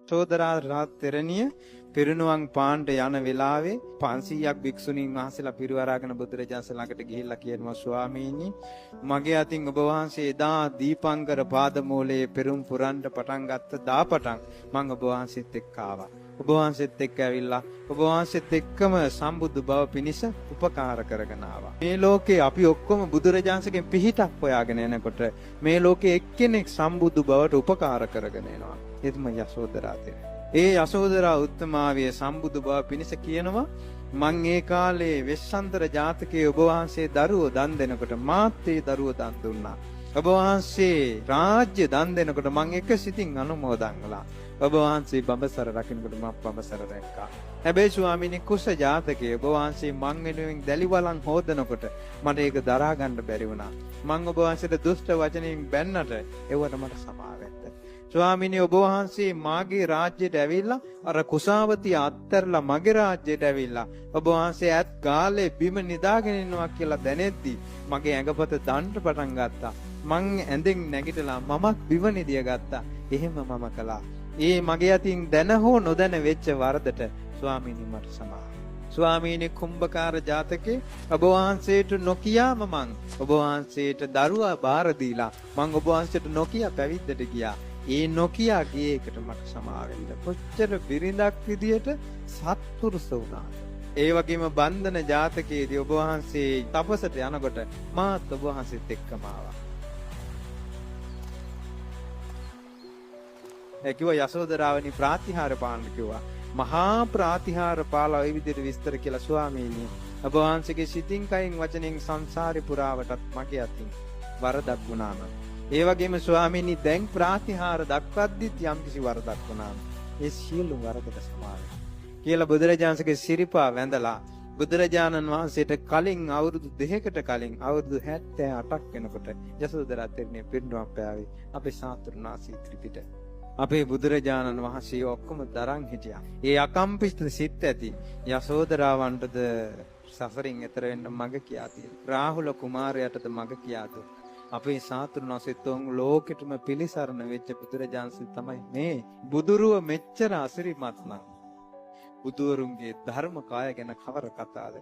යශෝදරා තෙරණිය පිරිනුවන් පාණ්ඩ යන වෙලාවේ 500ක් භික්ෂුණීන් වහන්සේලා පිරිවරාගෙන බුදුරජාණන් ළඟට ගිහිල්ලා කියනවා ස්වාමීනි මගේ අතින් ඔබ වහන්සේ එදා දීපංකර පාදමූලයේ පෙරම් පුරන්න පටන් ගත්ත දාපටන් මම ඔබ වහන්සේත් එක්ක ආවා. ඔබ වහන්සේත් එක්ක ඇවිල්ලා ඔබ වහන්සේත් එක්කම සම්බුදු බව පිණිස උපකාර කරගෙන ආවා. මේ ලෝකේ අපි ඔක්කොම බුදුරජාණන්සේගෙන් පිහිටක් හොයාගෙන යනකොට මේ ලෝකේ එක්කෙනෙක් සම්බුදු බවට උපකාර කරගෙන එනවා. ඒ තමයි යශෝදරා තෙරණිය. ඒ යශෝදරා උත්තමාවිය සම්බුදු බව පිණිස කියනවා මං ඒ කාලේ වෙස්සන්තර ජාතකයේ ඔබ වහන්සේ දරුවෝ දන් දෙනකොට මාත් ඒ දරුවෝ දන් දුන්නා. ඔබ වහන්සේ රාජ්‍ය දන් දෙනකොට මං එක සිතින් අනුමෝදන් කළා. ඔබ වහන්සේ බඹසර රකින්නකොට මම බඹසර රැක්කා. හැබැයි ස්වාමීනි කුස ජාතකයේ ඔබ වහන්සේ මං වෙනුවෙන් දැලිවලන් හොදනකොට මට ඒක දරා ගන්න බැරි වුණා. මං ඔබ වහන්සේට දුෂ්ට වචනෙන් බැන්නට ඒවට මට සමාව වෙන්න. ස්වාමීනි ඔබ වහන්සේ මාගේ රාජ්‍යයට ඇවිල්ලා අර කුසාවතිය අත්තරලා මගේ රාජ්‍යයට ඇවිල්ලා ඔබ වහන්සේ ඇත් ගාලේ බිම නිදාගෙන ඉන්නවා කියලා දැනෙද්දි මගේ ඇඟපත දණ්ඩ පටන් ගත්තා. මං ඇඳෙන් නැගිටලා මමත් බිම නිදිය ගත්තා. එහෙම මම කළා. ඒ මගේ අතින් දැන හෝ නොදැන වෙච්ච වරදට ස්වාමීනි මට සමාව. ස්වාමීනි කුම්භකාර ජාතකේ ඔබ වහන්සේට නොකියාම මං ඔබ වහන්සේට දරුවා බාර දීලා මං ඔබ වහන්සේට නොකියා පැවිද්දට ගියා. ඒ නොකියා ගියේ එකට මට සමාව වෙන්න. කොච්චර බිරිඳක් විදියට සත්පුරුෂ වුණා. ඒ වගේම බන්ධන ජාතකයේදී ඔබ වහන්සේ තපසට යනකොට මාත් ඔබ වහන්සේත් එක්කම ආවා. ඒ කිව්වා යශෝදරාවනි ප්‍රාතිහාර පාන්න කිව්වා. මහා ප්‍රාතිහාර පාලා ඒ විදිහට විස්තර කියලා ස්වාමීනි ඔබ වහන්සේගේ සිතින් කයින් වචනෙන් සංසාරේ පුරාවටත් මගේ අතින් වරදක් වුණා නම් ඒ වගේම ස්වාමීනි දැන් ප්‍රාතිහාර දක්වද්දිත් යම්කිසි වරදක් වුණා නම් ඒ සියලු වරදට සමාව කියලා බුදුරජාණන්සේගේ සිරිපා වැඳලා බුදුරජාණන් වහන්සේට කලින් අවුරුදු 2කට කලින් අවුරුදු 78ක් වෙනකොට යශෝදරා තෙරණිය පිරිනුවම් පෑවේ අපේ සාතුරුනාසී ත්‍රිපිට අපේ බුදුරජාණන් වහන්සේ ඔක්කොම දරන් හිටියා. ඒ අකම්පිත සිත් ඇති යශෝදරාවන්ටද සසරින් එතර වෙන්න මඟ කියා තියෙනවා. රාහුල කුමාරයාටද මඟ කියා දුන්නා. අපේ සාතුරුනාසී තුන් ලෝකෙටම පිළිසරණ වෙච්ච බුදුරජාණන් තමයි මේ. බුදුරුව මෙච්චර අසිරිමත් නම් බුදුරුන්ගේ ධර්ම කාය ගැන කවර කතාවද?